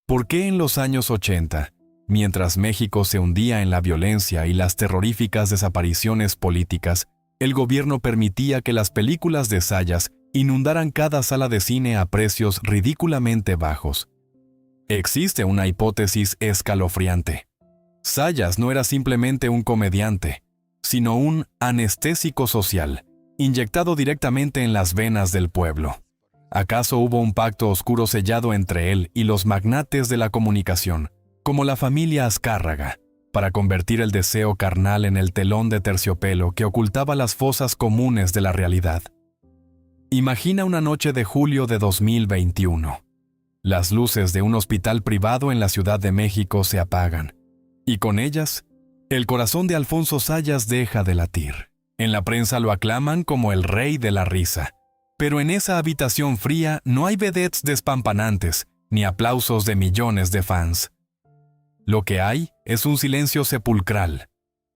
¿Por qué en los años 80, mientras México se hundía en la violencia y las terroríficas desapariciones políticas, el gobierno permitía que las películas de Zayas inundaran cada sala de cine a precios ridículamente bajos? Existe una hipótesis escalofriante. Zayas no era simplemente un comediante, sino un anestésico social, inyectado directamente en las venas del pueblo. ¿Acaso hubo un pacto oscuro sellado entre él y los magnates de la comunicación, como la familia Azcárraga, para convertir el deseo carnal en el telón de terciopelo que ocultaba las fosas comunes de la realidad? Imagina una noche de julio de 2021. Las luces de un hospital privado en la Ciudad de México se apagan, y con ellas, el corazón de Alfonso Zayas deja de latir. En la prensa lo aclaman como el rey de la risa, pero en esa habitación fría no hay vedettes despampanantes, ni aplausos de millones de fans. Lo que hay es un silencio sepulcral,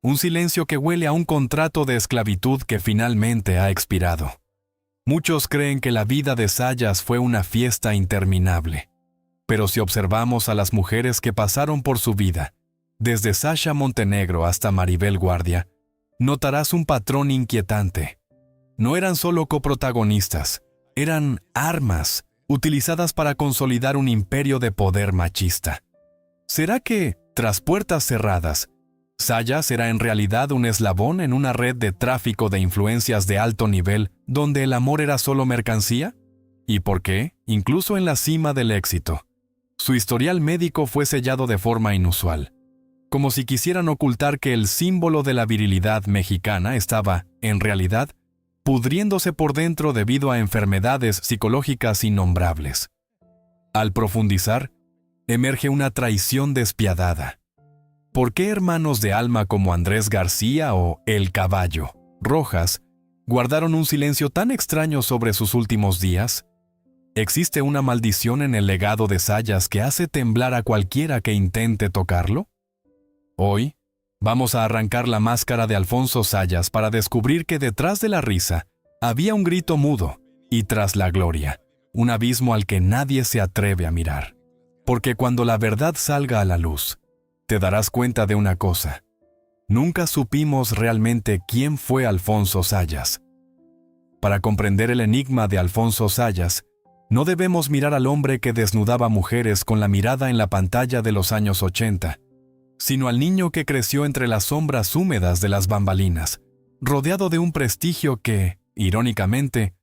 un silencio que huele a un contrato de esclavitud que finalmente ha expirado. Muchos creen que la vida de Zayas fue una fiesta interminable, pero si observamos a las mujeres que pasaron por su vida, desde Sasha Montenegro hasta Maribel Guardia, notarás un patrón inquietante. No eran solo coprotagonistas, eran armas utilizadas para consolidar un imperio de poder machista. ¿Será que, tras puertas cerradas, Zayas era en realidad un eslabón en una red de tráfico de influencias de alto nivel donde el amor era solo mercancía? ¿Y por qué, incluso en la cima del éxito, su historial médico fue sellado de forma inusual? Como si quisieran ocultar que el símbolo de la virilidad mexicana estaba, en realidad, pudriéndose por dentro debido a enfermedades psicológicas innombrables. Al profundizar, emerge una traición despiadada. ¿Por qué hermanos de alma como Andrés García o El Caballo, Rojas, guardaron un silencio tan extraño sobre sus últimos días? ¿Existe una maldición en el legado de Zayas que hace temblar a cualquiera que intente tocarlo? Hoy, vamos a arrancar la máscara de Alfonso Zayas para descubrir que detrás de la risa había un grito mudo y tras la gloria, un abismo al que nadie se atreve a mirar. Porque cuando la verdad salga a la luz, te darás cuenta de una cosa. Nunca supimos realmente quién fue Alfonso Zayas. Para comprender el enigma de Alfonso Zayas, no debemos mirar al hombre que desnudaba mujeres con la mirada en la pantalla de los años 80, sino al niño que creció entre las sombras húmedas de las bambalinas, rodeado de un prestigio que, irónicamente,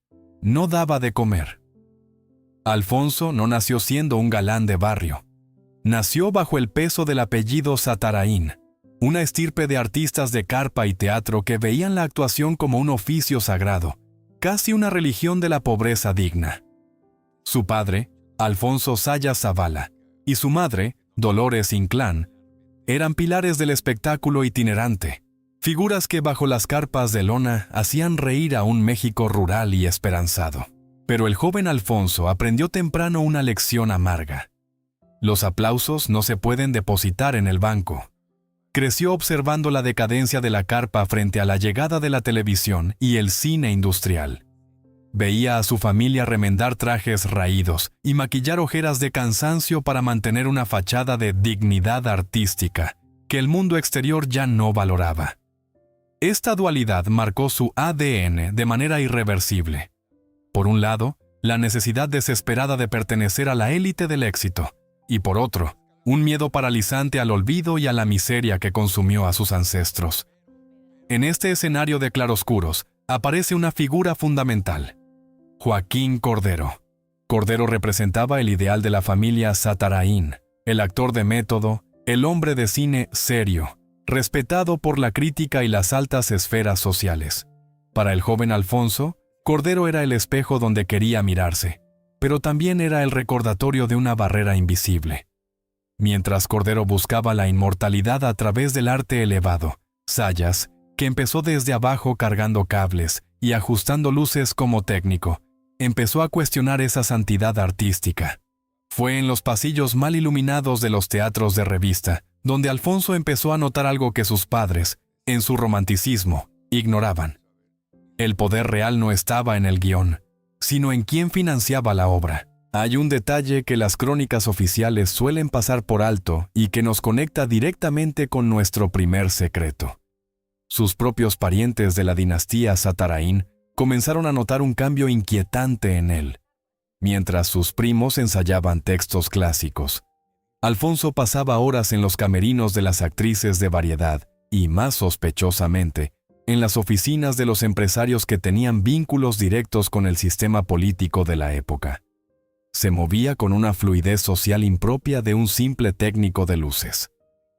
no daba de comer. Alfonso no nació siendo un galán de barrio. Nació bajo el peso del apellido Zatarain, una estirpe de artistas de carpa y teatro que veían la actuación como un oficio sagrado, casi una religión de la pobreza digna. Su padre, Alfonso Zayas Zavala, y su madre, Dolores Inclán, eran pilares del espectáculo itinerante, figuras que bajo las carpas de lona hacían reír a un México rural y esperanzado. Pero el joven Alfonso aprendió temprano una lección amarga. Los aplausos no se pueden depositar en el banco. Creció observando la decadencia de la carpa frente a la llegada de la televisión y el cine industrial. Veía a su familia remendar trajes raídos y maquillar ojeras de cansancio para mantener una fachada de dignidad artística que el mundo exterior ya no valoraba. Esta dualidad marcó su ADN de manera irreversible. Por un lado, la necesidad desesperada de pertenecer a la élite del éxito, y por otro, un miedo paralizante al olvido y a la miseria que consumió a sus ancestros. En este escenario de claroscuros aparece una figura fundamental: Joaquín Cordero. Cordero representaba el ideal de la familia Zatarain, el actor de método, el hombre de cine serio, respetado por la crítica y las altas esferas sociales. Para el joven Alfonso, Cordero era el espejo donde quería mirarse, pero también era el recordatorio de una barrera invisible. Mientras Cordero buscaba la inmortalidad a través del arte elevado, Zayas, que empezó desde abajo cargando cables y ajustando luces como técnico, empezó a cuestionar esa santidad artística. Fue en los pasillos mal iluminados de los teatros de revista donde Alfonso empezó a notar algo que sus padres, en su romanticismo, ignoraban. El poder real no estaba en el guión, sino en quién financiaba la obra. Hay un detalle que las crónicas oficiales suelen pasar por alto y que nos conecta directamente con nuestro primer secreto. Sus propios parientes de la dinastía Zatarain comenzaron a notar un cambio inquietante en él. Mientras sus primos ensayaban textos clásicos, Alfonso pasaba horas en los camerinos de las actrices de variedad y, más sospechosamente, en las oficinas de los empresarios que tenían vínculos directos con el sistema político de la época. Se movía con una fluidez social impropia de un simple técnico de luces.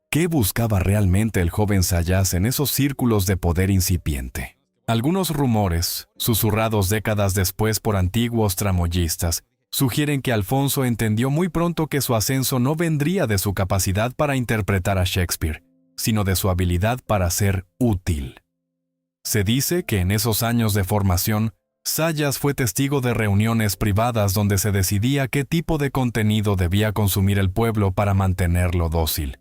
¿Qué buscaba realmente el joven Zayas en esos círculos de poder incipiente? Algunos rumores, susurrados décadas después por antiguos tramoyistas, sugieren que Alfonso entendió muy pronto que su ascenso no vendría de su capacidad para interpretar a Shakespeare, sino de su habilidad para ser útil. Se dice que en esos años de formación, Zayas fue testigo de reuniones privadas donde se decidía qué tipo de contenido debía consumir el pueblo para mantenerlo dócil.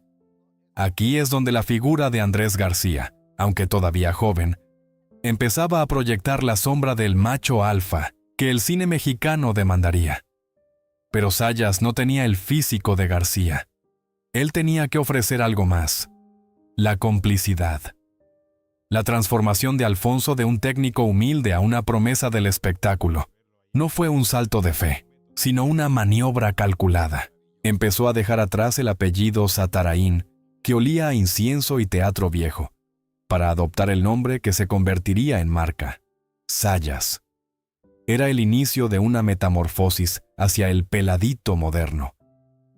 Aquí es donde la figura de Andrés García, aunque todavía joven, empezaba a proyectar la sombra del macho alfa que el cine mexicano demandaría. Pero Zayas no tenía el físico de García. Él tenía que ofrecer algo más: la complicidad. La transformación de Alfonso de un técnico humilde a una promesa del espectáculo no fue un salto de fe, sino una maniobra calculada. Empezó a dejar atrás el apellido Zatarain, que olía a incienso y teatro viejo, para adoptar el nombre que se convertiría en marca: Zayas. Era el inicio de una metamorfosis hacia el peladito moderno.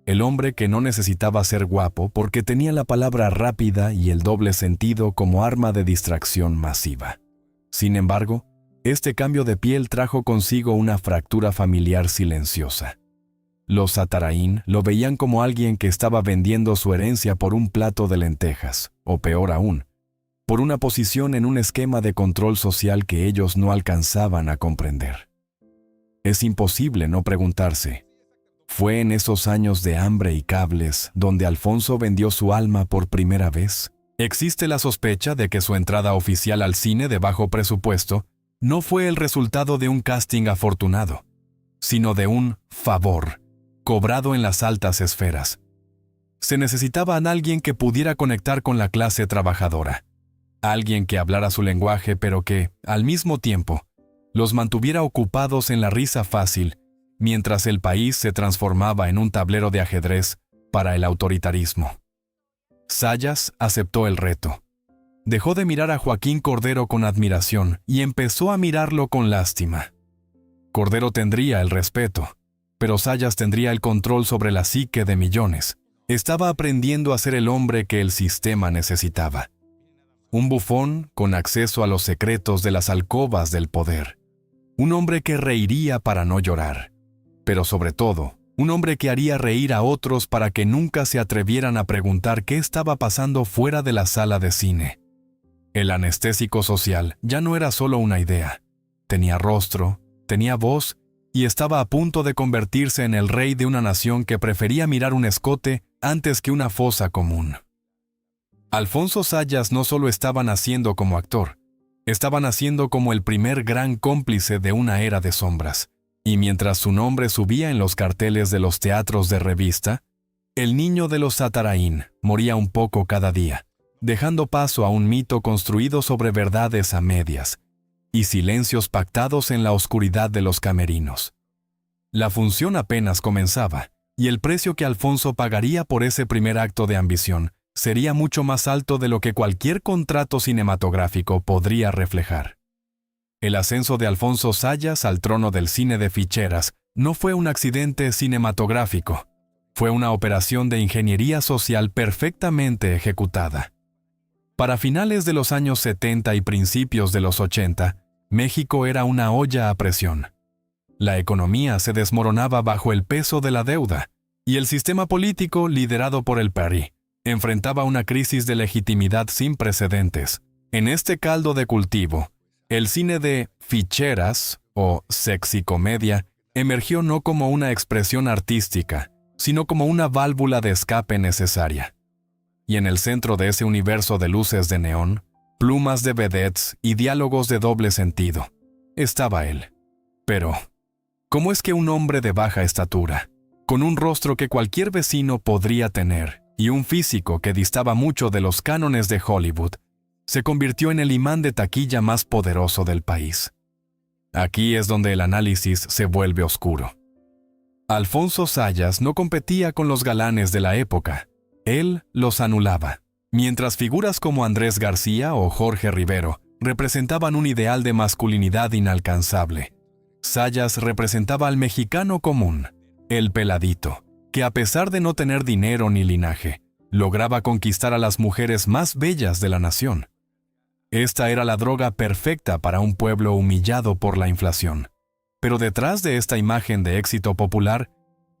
El hombre que no necesitaba ser guapo porque tenía la palabra rápida y el doble sentido como arma de distracción masiva. Sin embargo, este cambio de piel trajo consigo una fractura familiar silenciosa. Los Zatarain lo veían como alguien que estaba vendiendo su herencia por un plato de lentejas, o peor aún, por una posición en un esquema de control social que ellos no alcanzaban a comprender. Es imposible no preguntarse: ¿fue en esos años de hambre y cables donde Alfonso vendió su alma por primera vez? Existe la sospecha de que su entrada oficial al cine de bajo presupuesto no fue el resultado de un casting afortunado, sino de un favor cobrado en las altas esferas. Se necesitaba a alguien que pudiera conectar con la clase trabajadora, alguien que hablara su lenguaje pero que, al mismo tiempo, los mantuviera ocupados en la risa fácil, mientras el país se transformaba en un tablero de ajedrez para el autoritarismo. Zayas aceptó el reto. Dejó de mirar a Joaquín Cordero con admiración y empezó a mirarlo con lástima. Cordero tendría el respeto, pero Zayas tendría el control sobre la psique de millones. Estaba aprendiendo a ser el hombre que el sistema necesitaba. Un bufón con acceso a los secretos de las alcobas del poder. Un hombre que reiría para no llorar. Pero sobre todo, un hombre que haría reír a otros para que nunca se atrevieran a preguntar qué estaba pasando fuera de la sala de cine. El anestésico social ya no era solo una idea. Tenía rostro, tenía voz y estaba a punto de convertirse en el rey de una nación que prefería mirar un escote antes que una fosa común. Alfonso Zayas no solo estaba naciendo como actor, estaba naciendo como el primer gran cómplice de una era de sombras. Y mientras su nombre subía en los carteles de los teatros de revista, el niño de los Zatarain moría un poco cada día, dejando paso a un mito construido sobre verdades a medias y silencios pactados en la oscuridad de los camerinos. La función apenas comenzaba, y el precio que Alfonso pagaría por ese primer acto de ambición sería mucho más alto de lo que cualquier contrato cinematográfico podría reflejar. El ascenso de Alfonso Zayas al trono del cine de ficheras no fue un accidente cinematográfico, fue una operación de ingeniería social perfectamente ejecutada. Para finales de los años 70 y principios de los 80, México era una olla a presión. La economía se desmoronaba bajo el peso de la deuda, y el sistema político, liderado por el PRI, enfrentaba una crisis de legitimidad sin precedentes. En este caldo de cultivo, el cine de ficheras, o sexicomedia, emergió no como una expresión artística, sino como una válvula de escape necesaria. Y en el centro de ese universo de luces de neón, plumas de vedettes y diálogos de doble sentido, estaba él. Pero, ¿Cómo es que un hombre de baja estatura, con un rostro que cualquier vecino podría tener y un físico que distaba mucho de los cánones de Hollywood, se convirtió en el imán de taquilla más poderoso del país? Aquí es donde el análisis se vuelve oscuro. Alfonso Zayas no competía con los galanes de la época, él los anulaba. Mientras figuras como Andrés García o Jorge Rivero representaban un ideal de masculinidad inalcanzable, Zayas representaba al mexicano común, el peladito, que a pesar de no tener dinero ni linaje, lograba conquistar a las mujeres más bellas de la nación. Esta era la droga perfecta para un pueblo humillado por la inflación. Pero detrás de esta imagen de éxito popular,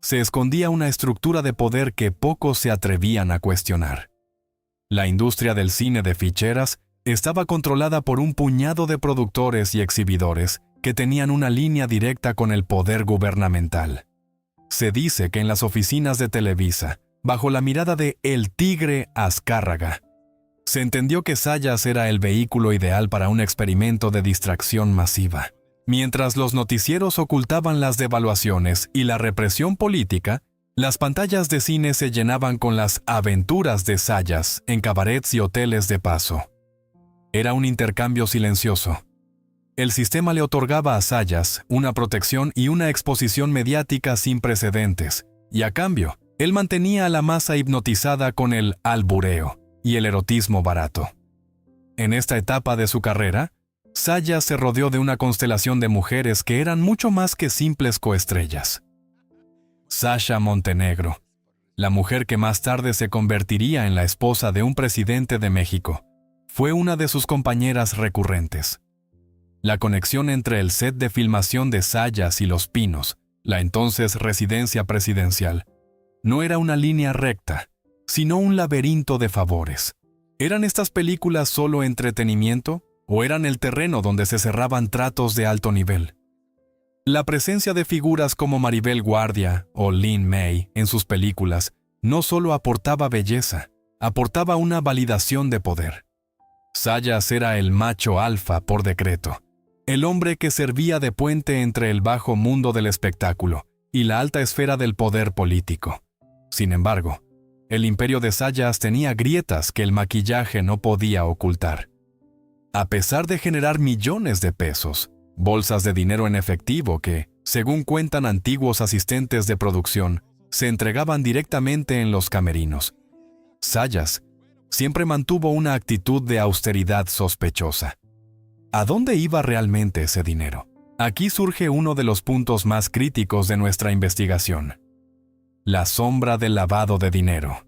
se escondía una estructura de poder que pocos se atrevían a cuestionar. La industria del cine de ficheras estaba controlada por un puñado de productores y exhibidores que tenían una línea directa con el poder gubernamental. Se dice que en las oficinas de Televisa, bajo la mirada de El Tigre Azcárraga, se entendió que Zayas era el vehículo ideal para un experimento de distracción masiva. Mientras los noticieros ocultaban las devaluaciones y la represión política, las pantallas de cine se llenaban con las aventuras de Zayas en cabarets y hoteles de paso. Era un intercambio silencioso. El sistema le otorgaba a Zayas una protección y una exposición mediática sin precedentes, y a cambio, él mantenía a la masa hipnotizada con el albureo y el erotismo barato. En esta etapa de su carrera, Zayas se rodeó de una constelación de mujeres que eran mucho más que simples coestrellas. Sasha Montenegro, la mujer que más tarde se convertiría en la esposa de un presidente de México, fue una de sus compañeras recurrentes. La conexión entre el set de filmación de Zayas y Los Pinos, la entonces residencia presidencial, no era una línea recta, sino un laberinto de favores. ¿Eran estas películas solo entretenimiento o eran el terreno donde se cerraban tratos de alto nivel? La presencia de figuras como Maribel Guardia o Lin May en sus películas no solo aportaba belleza, aportaba una validación de poder. Zayas era el macho alfa por decreto, el hombre que servía de puente entre el bajo mundo del espectáculo y la alta esfera del poder político. Sin embargo, el imperio de Zayas tenía grietas que el maquillaje no podía ocultar. A pesar de generar millones de pesos, bolsas de dinero en efectivo que, según cuentan antiguos asistentes de producción, se entregaban directamente en los camerinos, Zayas siempre mantuvo una actitud de austeridad sospechosa. ¿A dónde iba realmente ese dinero? Aquí surge uno de los puntos más críticos de nuestra investigación: la sombra del lavado de dinero.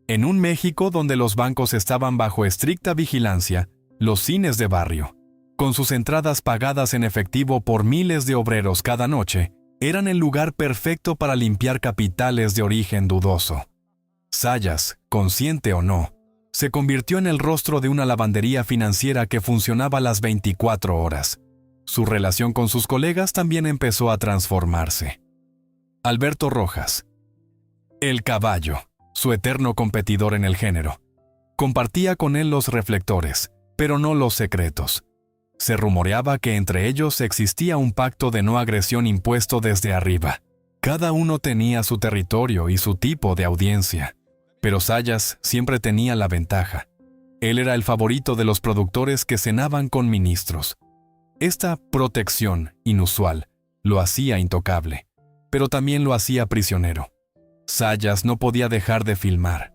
En un México donde los bancos estaban bajo estricta vigilancia, los cines de barrio, con sus entradas pagadas en efectivo por miles de obreros cada noche, eran el lugar perfecto para limpiar capitales de origen dudoso. Zayas, consciente o no, se convirtió en el rostro de una lavandería financiera que funcionaba las 24 horas. Su relación con sus colegas también empezó a transformarse. Alberto Rojas, el Caballo, su eterno competidor en el género, compartía con él los reflectores, pero no los secretos. Se rumoreaba que entre ellos existía un pacto de no agresión impuesto desde arriba. Cada uno tenía su territorio y su tipo de audiencia. Pero Zayas siempre tenía la ventaja. Él era el favorito de los productores que cenaban con ministros. Esta protección inusual lo hacía intocable, pero también lo hacía prisionero. Zayas no podía dejar de filmar.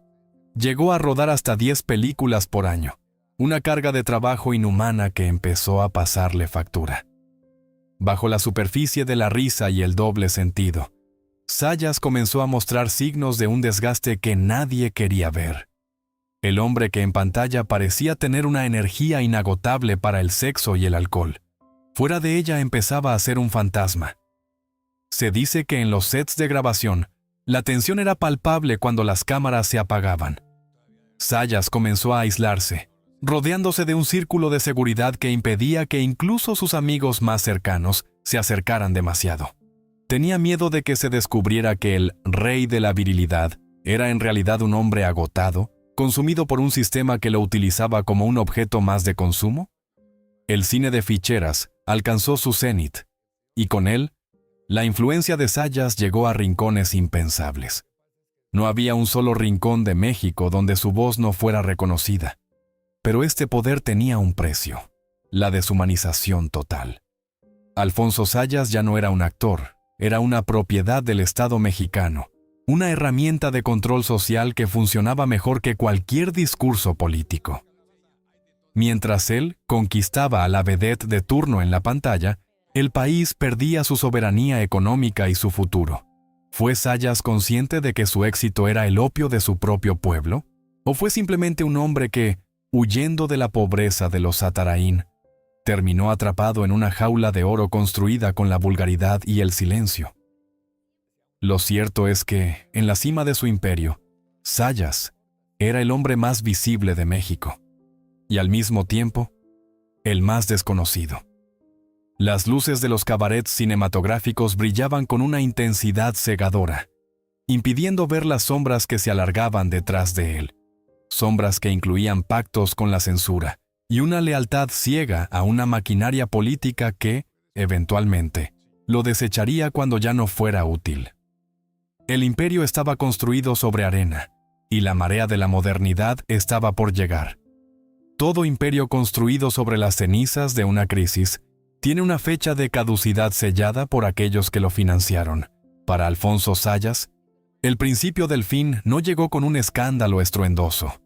Llegó a rodar hasta 10 películas por año, una carga de trabajo inhumana que empezó a pasarle factura. Bajo la superficie de la risa y el doble sentido, Zayas comenzó a mostrar signos de un desgaste que nadie quería ver. El hombre que en pantalla parecía tener una energía inagotable para el sexo y el alcohol, fuera de ella empezaba a ser un fantasma. Se dice que en los sets de grabación, la tensión era palpable cuando las cámaras se apagaban. Zayas comenzó a aislarse, rodeándose de un círculo de seguridad que impedía que incluso sus amigos más cercanos se acercaran demasiado. Tenía miedo de que se descubriera que el rey de la virilidad era en realidad un hombre agotado, consumido por un sistema que lo utilizaba como un objeto más de consumo. El cine de ficheras alcanzó su cenit, y con él, La influencia de Zayas llegó a rincones impensables. No había un solo rincón de México donde su voz no fuera reconocida. Pero este poder tenía un precio: la deshumanización total. Alfonso Zayas ya no era un actor, era una propiedad del Estado mexicano, una herramienta de control social que funcionaba mejor que cualquier discurso político. Mientras él conquistaba a la vedette de turno en la pantalla, el país perdía su soberanía económica y su futuro. ¿Fue Zayas consciente de que su éxito era el opio de su propio pueblo? ¿O fue simplemente un hombre que, huyendo de la pobreza de los Ataraín, terminó atrapado en una jaula de oro construida con la vulgaridad y el silencio? Lo cierto es que, en la cima de su imperio, Zayas era el hombre más visible de México, y al mismo tiempo, el más desconocido. Las luces de los cabarets cinematográficos brillaban con una intensidad cegadora, impidiendo ver las sombras que se alargaban detrás de él, sombras que incluían pactos con la censura y una lealtad ciega a una maquinaria política que, eventualmente, lo desecharía cuando ya no fuera útil. El imperio estaba construido sobre arena, y la marea de la modernidad estaba por llegar. Todo imperio construido sobre las cenizas de una crisis tiene una fecha de caducidad sellada por aquellos que lo financiaron. Para Alfonso Zayas, el principio del fin no llegó con un escándalo estruendoso,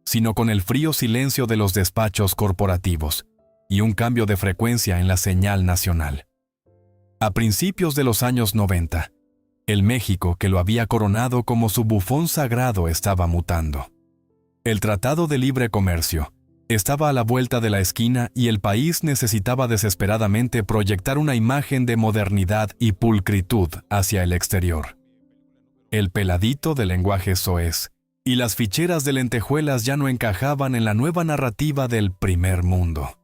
sino con el frío silencio de los despachos corporativos y un cambio de frecuencia en la señal nacional. A principios de los años 90, el México que lo había coronado como su bufón sagrado estaba mutando. El Tratado de Libre Comercio estaba a la vuelta de la esquina y el país necesitaba desesperadamente proyectar una imagen de modernidad y pulcritud hacia el exterior. El peladito de lenguaje soez y las ficheras de lentejuelas ya no encajaban en la nueva narrativa del primer mundo.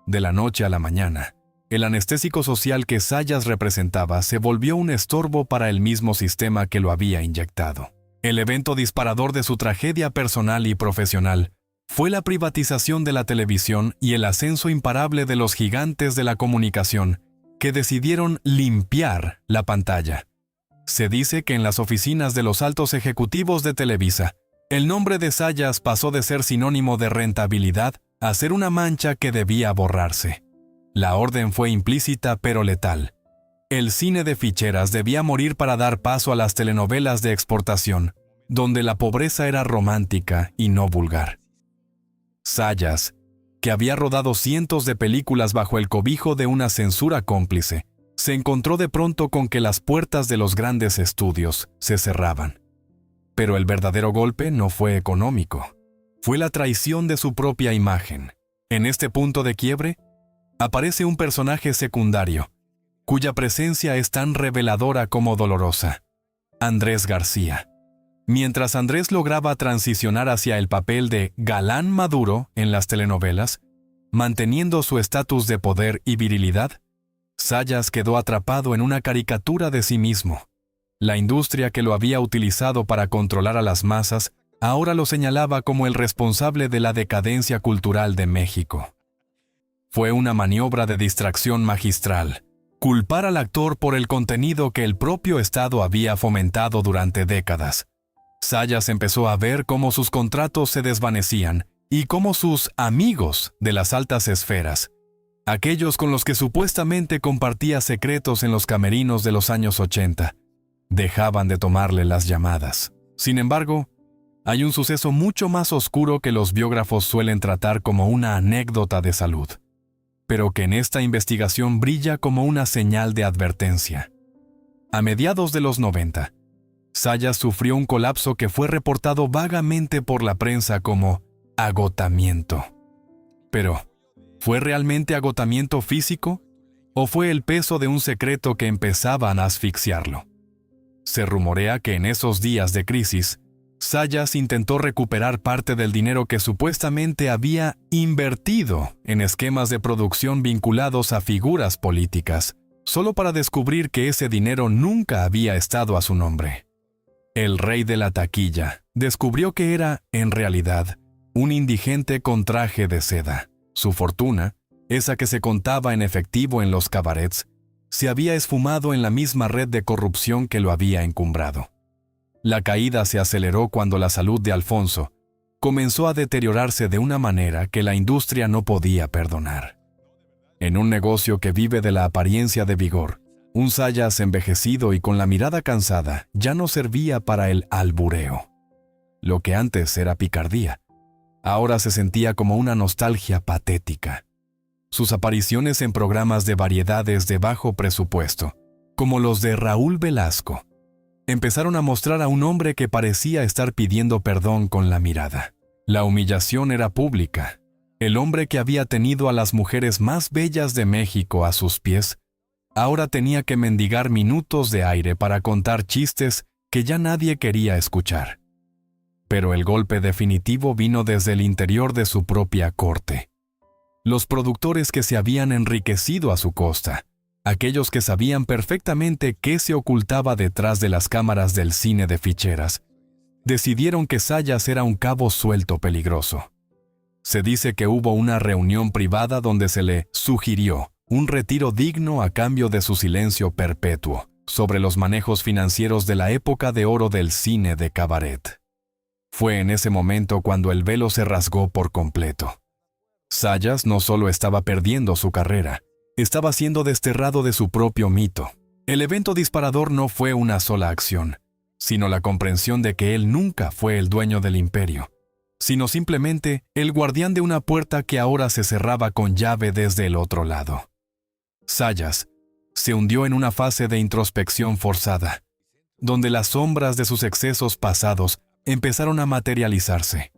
De la noche a la mañana, el anestésico social que Zayas representaba se volvió un estorbo para el mismo sistema que lo había inyectado. El evento disparador de su tragedia personal y profesional fue la privatización de la televisión y el ascenso imparable de los gigantes de la comunicación, que decidieron limpiar la pantalla. Se dice que en las oficinas de los altos ejecutivos de Televisa, el nombre de Zayas pasó de ser sinónimo de rentabilidad a ser una mancha que debía borrarse. La orden fue implícita pero letal. El cine de ficheras debía morir para dar paso a las telenovelas de exportación, donde la pobreza era romántica y no vulgar. Zayas, que había rodado cientos de películas bajo el cobijo de una censura cómplice, se encontró de pronto con que las puertas de los grandes estudios se cerraban. Pero el verdadero golpe no fue económico, fue la traición de su propia imagen. En este punto de quiebre, aparece un personaje secundario, cuya presencia es tan reveladora como dolorosa: Andrés García. Mientras Andrés lograba transicionar hacia el papel de galán maduro en las telenovelas, manteniendo su estatus de poder y virilidad, Zayas quedó atrapado en una caricatura de sí mismo. La industria que lo había utilizado para controlar a las masas ahora lo señalaba como el responsable de la decadencia cultural de México. Fue una maniobra de distracción magistral, culpar al actor por el contenido que el propio Estado había fomentado durante décadas. Zayas empezó a ver cómo sus contratos se desvanecían y cómo sus amigos de las altas esferas, aquellos con los que supuestamente compartía secretos en los camerinos de los años 80, dejaban de tomarle las llamadas. Sin embargo, hay un suceso mucho más oscuro que los biógrafos suelen tratar como una anécdota de salud, pero que en esta investigación brilla como una señal de advertencia. A mediados de los 90, Zayas sufrió un colapso que fue reportado vagamente por la prensa como agotamiento. Pero, ¿fue realmente agotamiento físico? ¿O fue el peso de un secreto que empezaban a asfixiarlo? Se rumorea que en esos días de crisis, Zayas intentó recuperar parte del dinero que supuestamente había invertido en esquemas de producción vinculados a figuras políticas, solo para descubrir que ese dinero nunca había estado a su nombre. El rey de la taquilla descubrió que era, en realidad, un indigente con traje de seda. Su fortuna, esa que se contaba en efectivo en los cabarets, se había esfumado en la misma red de corrupción que lo había encumbrado. La caída se aceleró cuando la salud de Alfonso comenzó a deteriorarse de una manera que la industria no podía perdonar. En un negocio que vive de la apariencia de vigor, un Zayas envejecido y con la mirada cansada ya no servía para el albureo. Lo que antes era picardía, ahora se sentía como una nostalgia patética. Sus apariciones en programas de variedades de bajo presupuesto, como los de Raúl Velasco, empezaron a mostrar a un hombre que parecía estar pidiendo perdón con la mirada. La humillación era pública. El hombre que había tenido a las mujeres más bellas de México a sus pies, ahora tenía que mendigar minutos de aire para contar chistes que ya nadie quería escuchar. Pero el golpe definitivo vino desde el interior de su propia corte. Los productores que se habían enriquecido a su costa, aquellos que sabían perfectamente qué se ocultaba detrás de las cámaras del cine de ficheras, decidieron que Zayas era un cabo suelto peligroso. Se dice que hubo una reunión privada donde se le sugirió un retiro digno a cambio de su silencio perpetuo sobre los manejos financieros de la época de oro del cine de cabaret. Fue en ese momento cuando el velo se rasgó por completo. Zayas no solo estaba perdiendo su carrera, estaba siendo desterrado de su propio mito. El evento disparador no fue una sola acción, sino la comprensión de que él nunca fue el dueño del imperio, sino simplemente el guardián de una puerta que ahora se cerraba con llave desde el otro lado. Zayas se hundió en una fase de introspección forzada, donde las sombras de sus excesos pasados empezaron a materializarse.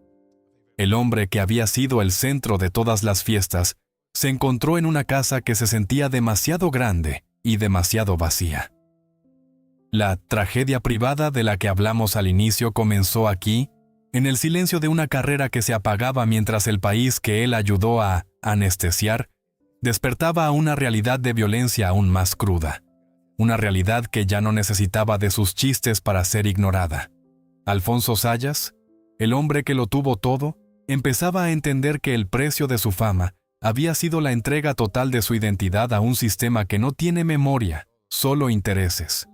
El hombre que había sido el centro de todas las fiestas se encontró en una casa que se sentía demasiado grande y demasiado vacía. La tragedia privada de la que hablamos al inicio comenzó aquí, en el silencio de una carrera que se apagaba mientras el país que él ayudó a anestesiar despertaba a una realidad de violencia aún más cruda, una realidad que ya no necesitaba de sus chistes para ser ignorada. Alfonso Zayas, el hombre que lo tuvo todo, empezaba a entender que el precio de su fama había sido la entrega total de su identidad a un sistema que no tiene memoria, solo intereses.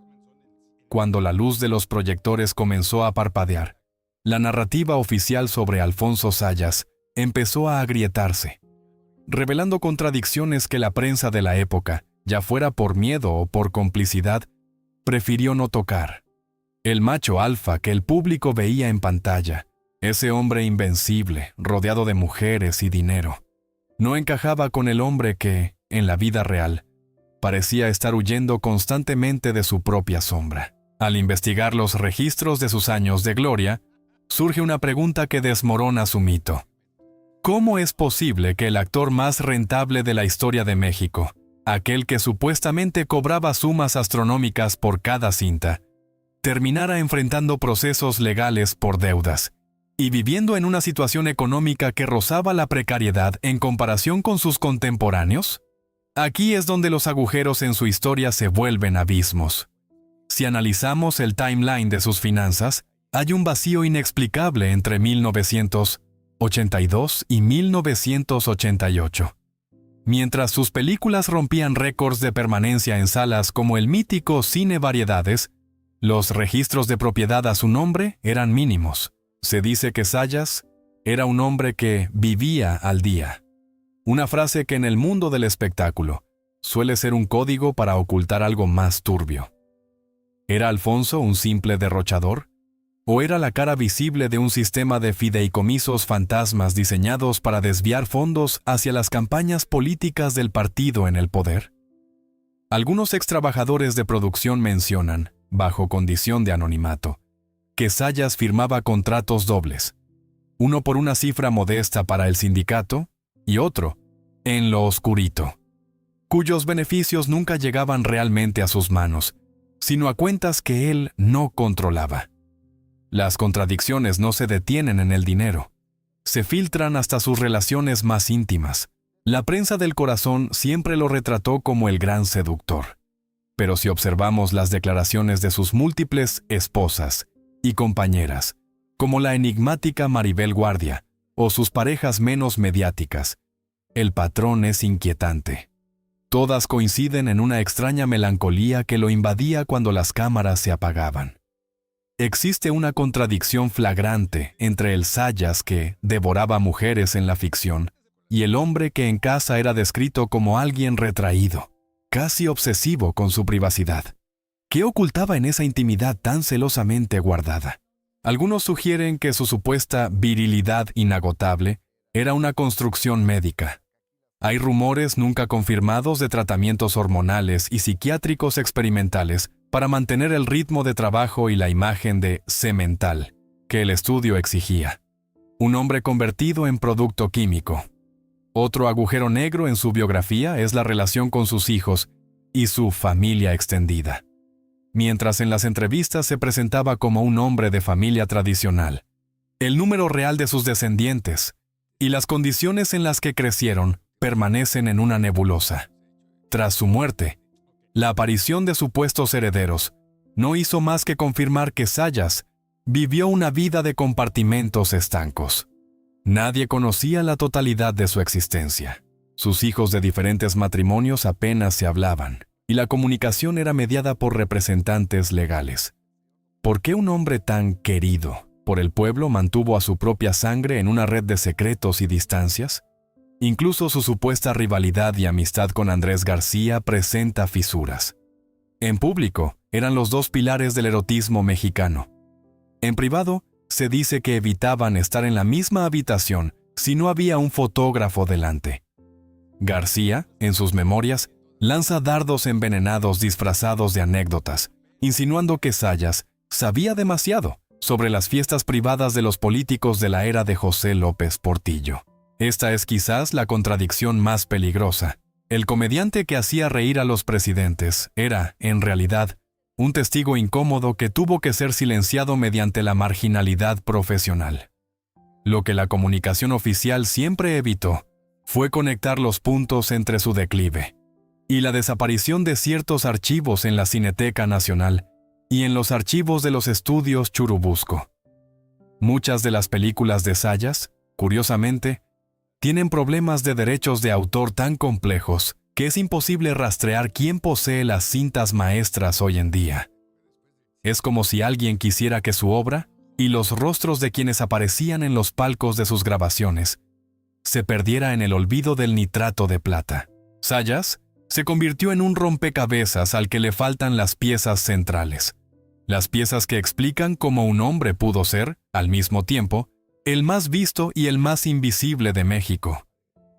Cuando la luz de los proyectores comenzó a parpadear, la narrativa oficial sobre Alfonso Zayas empezó a agrietarse, revelando contradicciones que la prensa de la época, ya fuera por miedo o por complicidad, prefirió no tocar. El macho alfa que el público veía en pantalla, ese hombre invencible, rodeado de mujeres y dinero, no encajaba con el hombre que, en la vida real, parecía estar huyendo constantemente de su propia sombra. Al investigar los registros de sus años de gloria, surge una pregunta que desmorona su mito. ¿Cómo es posible que el actor más rentable de la historia de México, aquel que supuestamente cobraba sumas astronómicas por cada cinta, terminara enfrentando procesos legales por deudas y viviendo en una situación económica que rozaba la precariedad en comparación con sus contemporáneos? Aquí es donde los agujeros en su historia se vuelven abismos. Si analizamos el timeline de sus finanzas, hay un vacío inexplicable entre 1982 y 1988. Mientras sus películas rompían récords de permanencia en salas como el mítico Cine Variedades, los registros de propiedad a su nombre eran mínimos. Se dice que Zayas era un hombre que vivía al día. Una frase que en el mundo del espectáculo suele ser un código para ocultar algo más turbio. ¿Era Alfonso un simple derrochador? ¿O era la cara visible de un sistema de fideicomisos fantasmas diseñados para desviar fondos hacia las campañas políticas del partido en el poder? Algunos extrabajadores de producción mencionan, bajo condición de anonimato, que Zayas firmaba contratos dobles, uno por una cifra modesta para el sindicato y otro, en lo oscurito, cuyos beneficios nunca llegaban realmente a sus manos, sino a cuentas que él no controlaba. Las contradicciones no se detienen en el dinero, se filtran hasta sus relaciones más íntimas. La prensa del corazón siempre lo retrató como el gran seductor. Pero si observamos las declaraciones de sus múltiples esposas y compañeras, como la enigmática Maribel Guardia o sus parejas menos mediáticas, el patrón es inquietante. Todas coinciden en una extraña melancolía que lo invadía cuando las cámaras se apagaban. Existe una contradicción flagrante entre el Zayas que devoraba mujeres en la ficción y el hombre que en casa era descrito como alguien retraído, casi obsesivo con su privacidad. ¿Qué ocultaba en esa intimidad tan celosamente guardada? Algunos sugieren que su supuesta virilidad inagotable era una construcción médica. Hay rumores nunca confirmados de tratamientos hormonales y psiquiátricos experimentales para mantener el ritmo de trabajo y la imagen de semental que el estudio exigía. Un hombre convertido en producto químico. Otro agujero negro en su biografía es la relación con sus hijos y su familia extendida. Mientras en las entrevistas se presentaba como un hombre de familia tradicional, el número real de sus descendientes y las condiciones en las que crecieron permanecen en una nebulosa. Tras su muerte, la aparición de supuestos herederos no hizo más que confirmar que Zayas vivió una vida de compartimentos estancos. Nadie conocía la totalidad de su existencia. Sus hijos de diferentes matrimonios apenas se hablaban, y la comunicación era mediada por representantes legales. ¿Por qué un hombre tan querido por el pueblo mantuvo a su propia sangre en una red de secretos y distancias? Incluso su supuesta rivalidad y amistad con Andrés García presenta fisuras. En público, eran los dos pilares del erotismo mexicano. En privado, se dice que evitaban estar en la misma habitación si no había un fotógrafo delante. García, en sus memorias, lanza dardos envenenados disfrazados de anécdotas, insinuando que Zayas sabía demasiado sobre las fiestas privadas de los políticos de la era de José López Portillo. Esta es quizás la contradicción más peligrosa. El comediante que hacía reír a los presidentes era, en realidad, un testigo incómodo que tuvo que ser silenciado mediante la marginalidad profesional. Lo que la comunicación oficial siempre evitó fue conectar los puntos entre su declive y la desaparición de ciertos archivos en la Cineteca Nacional y en los archivos de los estudios Churubusco. Muchas de las películas de Zayas, curiosamente, tienen problemas de derechos de autor tan complejos que es imposible rastrear quién posee las cintas maestras hoy en día. Es como si alguien quisiera que su obra y los rostros de quienes aparecían en los palcos de sus grabaciones se perdiera en el olvido del nitrato de plata. Zayas se convirtió en un rompecabezas al que le faltan las piezas centrales. Las piezas que explican cómo un hombre pudo ser, al mismo tiempo, el más visto y el más invisible de México.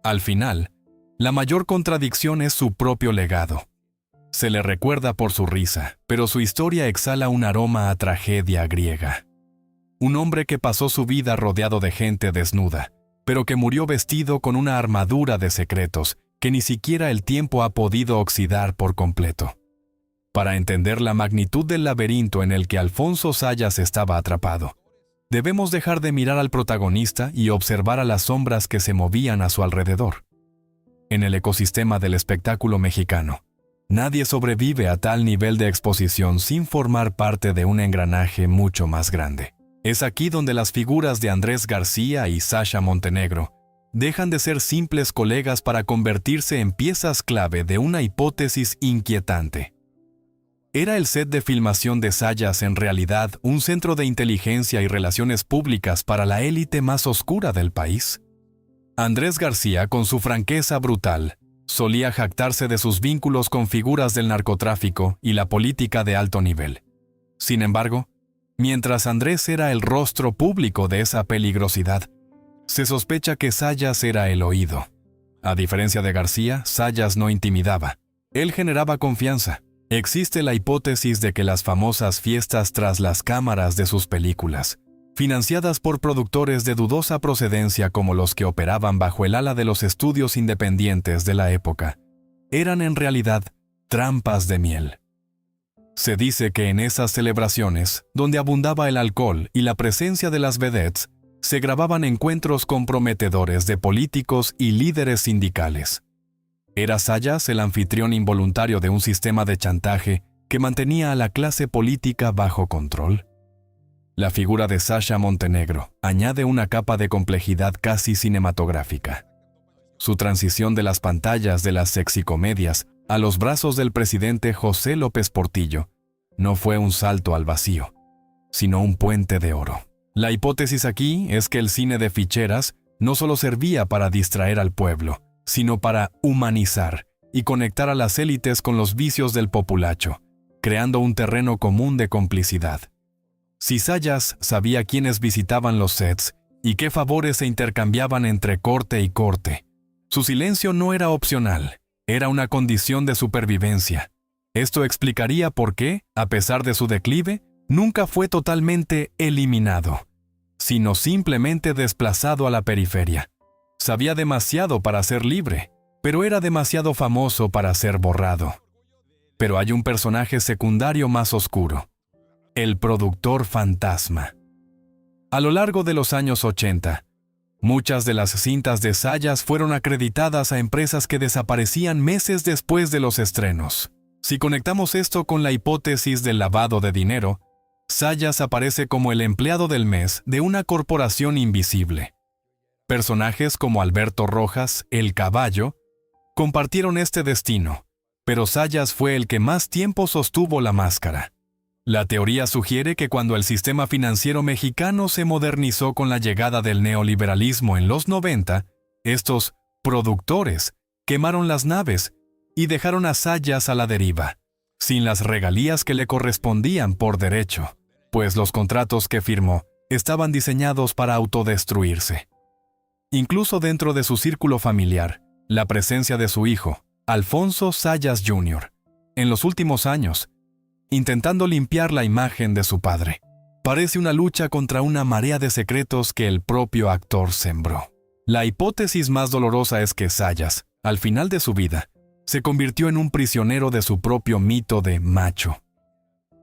Al final, la mayor contradicción es su propio legado. Se le recuerda por su risa, pero su historia exhala un aroma a tragedia griega. Un hombre que pasó su vida rodeado de gente desnuda, pero que murió vestido con una armadura de secretos que ni siquiera el tiempo ha podido oxidar por completo. Para entender la magnitud del laberinto en el que Alfonso Zayas estaba atrapado, debemos dejar de mirar al protagonista y observar a las sombras que se movían a su alrededor. En el ecosistema del espectáculo mexicano, nadie sobrevive a tal nivel de exposición sin formar parte de un engranaje mucho más grande. Es aquí donde las figuras de Andrés García y Sasha Montenegro dejan de ser simples colegas para convertirse en piezas clave de una hipótesis inquietante. ¿Era el set de filmación de Zayas en realidad un centro de inteligencia y relaciones públicas para la élite más oscura del país? Andrés García, con su franqueza brutal, solía jactarse de sus vínculos con figuras del narcotráfico y la política de alto nivel. Sin embargo, mientras Andrés era el rostro público de esa peligrosidad, se sospecha que Zayas era el oído. A diferencia de García, Zayas no intimidaba. Él generaba confianza. Existe la hipótesis de que las famosas fiestas tras las cámaras de sus películas, financiadas por productores de dudosa procedencia como los que operaban bajo el ala de los estudios independientes de la época, eran en realidad trampas de miel. Se dice que en esas celebraciones, donde abundaba el alcohol y la presencia de las vedettes, se grababan encuentros comprometedores de políticos y líderes sindicales. ¿Era Zayas el anfitrión involuntario de un sistema de chantaje que mantenía a la clase política bajo control? La figura de Sasha Montenegro añade una capa de complejidad casi cinematográfica. Su transición de las pantallas de las sexicomedias a los brazos del presidente José López Portillo no fue un salto al vacío, sino un puente de oro. La hipótesis aquí es que el cine de ficheras no solo servía para distraer al pueblo, sino para humanizar y conectar a las élites con los vicios del populacho, creando un terreno común de complicidad. Si Zayas sabía quiénes visitaban los sets y qué favores se intercambiaban entre corte y corte, su silencio no era opcional, era una condición de supervivencia. Esto explicaría por qué, a pesar de su declive, nunca fue totalmente eliminado, sino simplemente desplazado a la periferia. Sabía demasiado para ser libre, pero era demasiado famoso para ser borrado. Pero hay un personaje secundario más oscuro: el productor fantasma. A lo largo de los años 80, muchas de las cintas de Zayas fueron acreditadas a empresas que desaparecían meses después de los estrenos. Si conectamos esto con la hipótesis del lavado de dinero, Zayas aparece como el empleado del mes de una corporación invisible. Personajes como Alberto Rojas, el Caballo, compartieron este destino, pero Zayas fue el que más tiempo sostuvo la máscara. La teoría sugiere que cuando el sistema financiero mexicano se modernizó con la llegada del neoliberalismo en los 90, estos productores quemaron las naves y dejaron a Zayas a la deriva, sin las regalías que le correspondían por derecho, pues los contratos que firmó estaban diseñados para autodestruirse. Incluso dentro de su círculo familiar, la presencia de su hijo, Alfonso Zayas Jr., en los últimos años, intentando limpiar la imagen de su padre, parece una lucha contra una marea de secretos que el propio actor sembró. La hipótesis más dolorosa es que Zayas, al final de su vida, se convirtió en un prisionero de su propio mito de macho.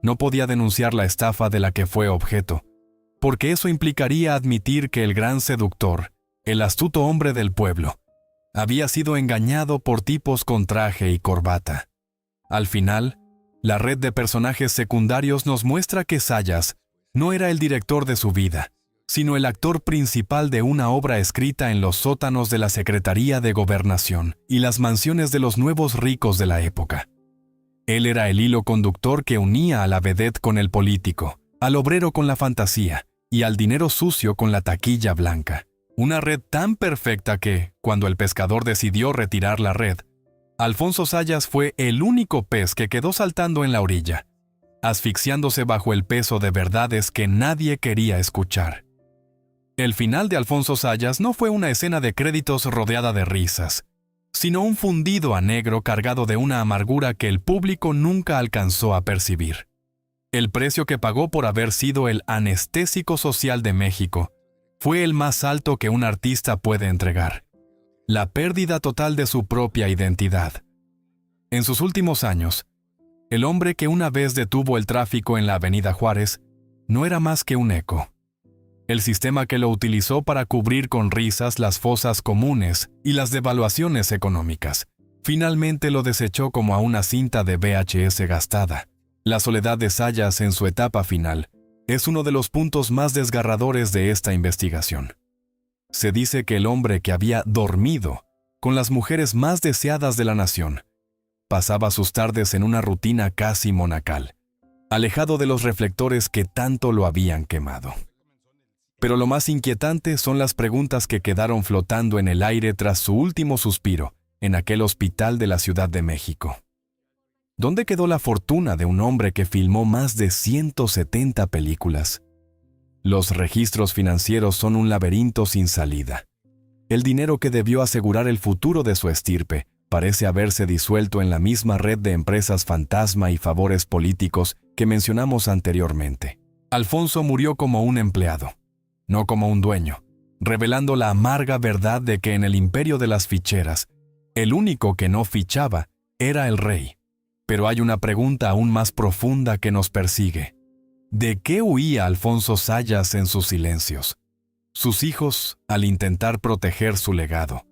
No podía denunciar la estafa de la que fue objeto, porque eso implicaría admitir que el gran seductor, el astuto hombre del pueblo, había sido engañado por tipos con traje y corbata. Al final, la red de personajes secundarios nos muestra que Zayas no era el director de su vida, sino el actor principal de una obra escrita en los sótanos de la Secretaría de Gobernación y las mansiones de los nuevos ricos de la época. Él era el hilo conductor que unía a la vedette con el político, al obrero con la fantasía y al dinero sucio con la taquilla blanca. Una red tan perfecta que, cuando el pescador decidió retirar la red, Alfonso Zayas fue el único pez que quedó saltando en la orilla, asfixiándose bajo el peso de verdades que nadie quería escuchar. El final de Alfonso Zayas no fue una escena de créditos rodeada de risas, sino un fundido a negro cargado de una amargura que el público nunca alcanzó a percibir. El precio que pagó por haber sido el anestésico social de México fue el más alto que un artista puede entregar: la pérdida total de su propia identidad. En sus últimos años, el hombre que una vez detuvo el tráfico en la Avenida Juárez no era más que un eco. El sistema que lo utilizó para cubrir con risas las fosas comunes y las devaluaciones económicas, finalmente lo desechó como a una cinta de VHS gastada. La soledad de Zayas en su etapa final es uno de los puntos más desgarradores de esta investigación. Se dice que el hombre que había dormido con las mujeres más deseadas de la nación pasaba sus tardes en una rutina casi monacal, alejado de los reflectores que tanto lo habían quemado. Pero lo más inquietante son las preguntas que quedaron flotando en el aire tras su último suspiro en aquel hospital de la Ciudad de México. ¿Dónde quedó la fortuna de un hombre que filmó más de 170 películas? Los registros financieros son un laberinto sin salida. El dinero que debió asegurar el futuro de su estirpe parece haberse disuelto en la misma red de empresas fantasma y favores políticos que mencionamos anteriormente. Alfonso murió como un empleado, no como un dueño, revelando la amarga verdad de que en el imperio de las ficheras, el único que no fichaba era el rey. Pero hay una pregunta aún más profunda que nos persigue. ¿De qué huía Alfonso Zayas en sus silencios? Sus hijos, al intentar proteger su legado,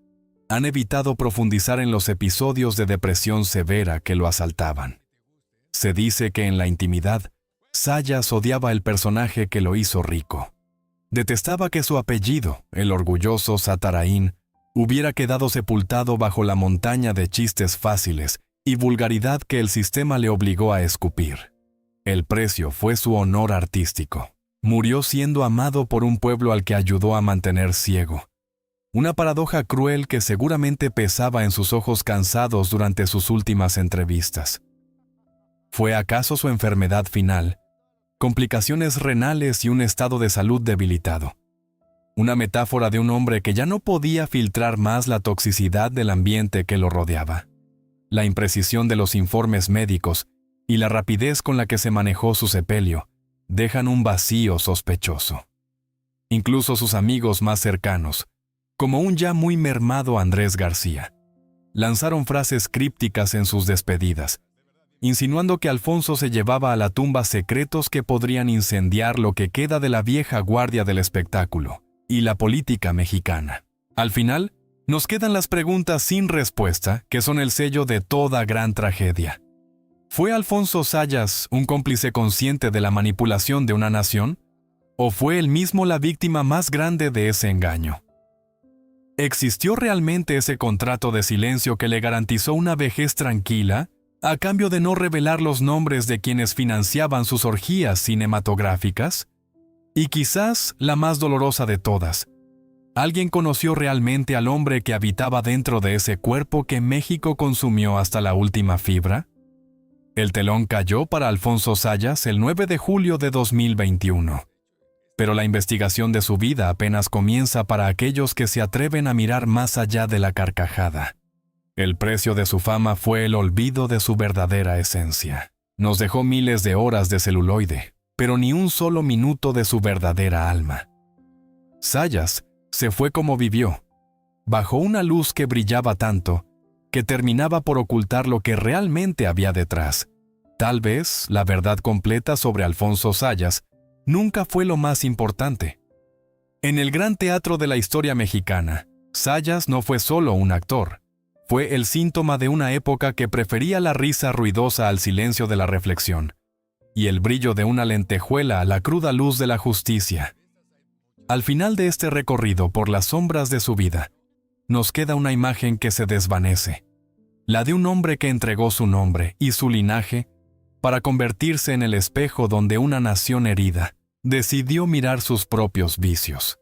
han evitado profundizar en los episodios de depresión severa que lo asaltaban. Se dice que en la intimidad, Zayas odiaba el personaje que lo hizo rico. Detestaba que su apellido, el orgulloso Zatarain, hubiera quedado sepultado bajo la montaña de chistes fáciles y vulgaridad que el sistema le obligó a escupir. El precio fue su honor artístico. Murió siendo amado por un pueblo al que ayudó a mantener ciego. Una paradoja cruel que seguramente pesaba en sus ojos cansados durante sus últimas entrevistas. ¿Fue acaso su enfermedad final? Complicaciones renales y un estado de salud debilitado. Una metáfora de un hombre que ya no podía filtrar más la toxicidad del ambiente que lo rodeaba. La imprecisión de los informes médicos y la rapidez con la que se manejó su sepelio dejan un vacío sospechoso. Incluso sus amigos más cercanos, como un ya muy mermado Andrés García, lanzaron frases crípticas en sus despedidas, insinuando que Alfonso se llevaba a la tumba secretos que podrían incendiar lo que queda de la vieja guardia del espectáculo y la política mexicana. Al final, nos quedan las preguntas sin respuesta, que son el sello de toda gran tragedia. ¿Fue Alfonso Zayas un cómplice consciente de la manipulación de una nación? ¿O fue él mismo la víctima más grande de ese engaño? ¿Existió realmente ese contrato de silencio que le garantizó una vejez tranquila, a cambio de no revelar los nombres de quienes financiaban sus orgías cinematográficas? Y quizás la más dolorosa de todas, ¿alguien conoció realmente al hombre que habitaba dentro de ese cuerpo que México consumió hasta la última fibra? El telón cayó para Alfonso Zayas el 9 de julio de 2021. Pero la investigación de su vida apenas comienza para aquellos que se atreven a mirar más allá de la carcajada. El precio de su fama fue el olvido de su verdadera esencia. Nos dejó miles de horas de celuloide, pero ni un solo minuto de su verdadera alma. Zayas se fue como vivió, bajo una luz que brillaba tanto, que terminaba por ocultar lo que realmente había detrás. Tal vez la verdad completa sobre Alfonso Zayas nunca fue lo más importante. En el gran teatro de la historia mexicana, Zayas no fue solo un actor. Fue el síntoma de una época que prefería la risa ruidosa al silencio de la reflexión, y el brillo de una lentejuela a la cruda luz de la justicia. Al final de este recorrido por las sombras de su vida, nos queda una imagen que se desvanece, la de un hombre que entregó su nombre y su linaje para convertirse en el espejo donde una nación herida decidió mirar sus propios vicios.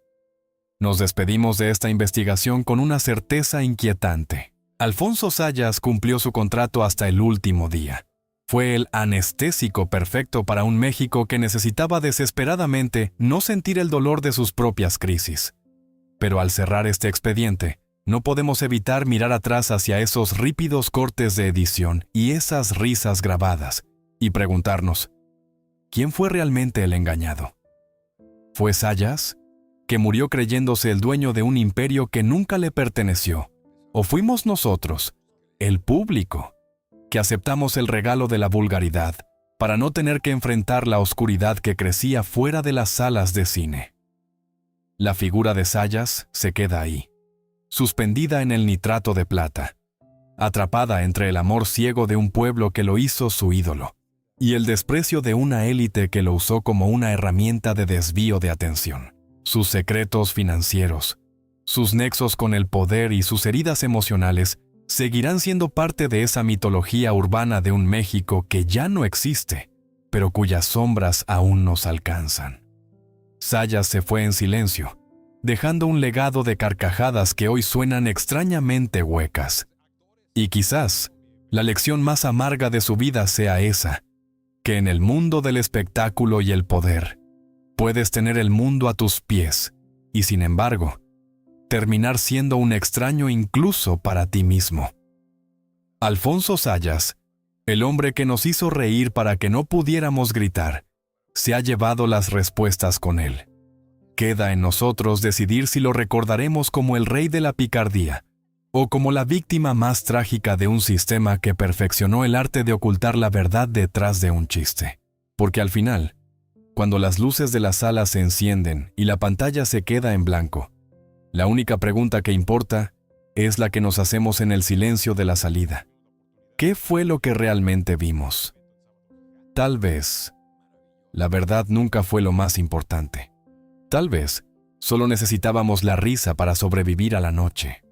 Nos despedimos de esta investigación con una certeza inquietante. Alfonso Zayas cumplió su contrato hasta el último día. Fue el anestésico perfecto para un México que necesitaba desesperadamente no sentir el dolor de sus propias crisis. Pero al cerrar este expediente, no podemos evitar mirar atrás hacia esos rípidos cortes de edición y esas risas grabadas, y preguntarnos, ¿quién fue realmente el engañado? ¿Fue Zayas, que murió creyéndose el dueño de un imperio que nunca le perteneció? ¿O fuimos nosotros, el público, que aceptamos el regalo de la vulgaridad para no tener que enfrentar la oscuridad que crecía fuera de las salas de cine? La figura de Zayas se queda ahí, suspendida en el nitrato de plata, atrapada entre el amor ciego de un pueblo que lo hizo su ídolo y el desprecio de una élite que lo usó como una herramienta de desvío de atención. Sus secretos financieros, sus nexos con el poder y sus heridas emocionales seguirán siendo parte de esa mitología urbana de un México que ya no existe, pero cuyas sombras aún nos alcanzan. Zayas se fue en silencio, dejando un legado de carcajadas que hoy suenan extrañamente huecas. Y quizás la lección más amarga de su vida sea esa, que en el mundo del espectáculo y el poder, puedes tener el mundo a tus pies y, sin embargo, terminar siendo un extraño incluso para ti mismo. Alfonso Zayas, el hombre que nos hizo reír para que no pudiéramos gritar, se ha llevado las respuestas con él. Queda en nosotros decidir si lo recordaremos como el rey de la picardía o como la víctima más trágica de un sistema que perfeccionó el arte de ocultar la verdad detrás de un chiste. Porque al final, cuando las luces de la sala se encienden y la pantalla se queda en blanco, la única pregunta que importa es la que nos hacemos en el silencio de la salida. ¿Qué fue lo que realmente vimos? Tal vez, la verdad nunca fue lo más importante. Tal vez, solo necesitábamos la risa para sobrevivir a la noche.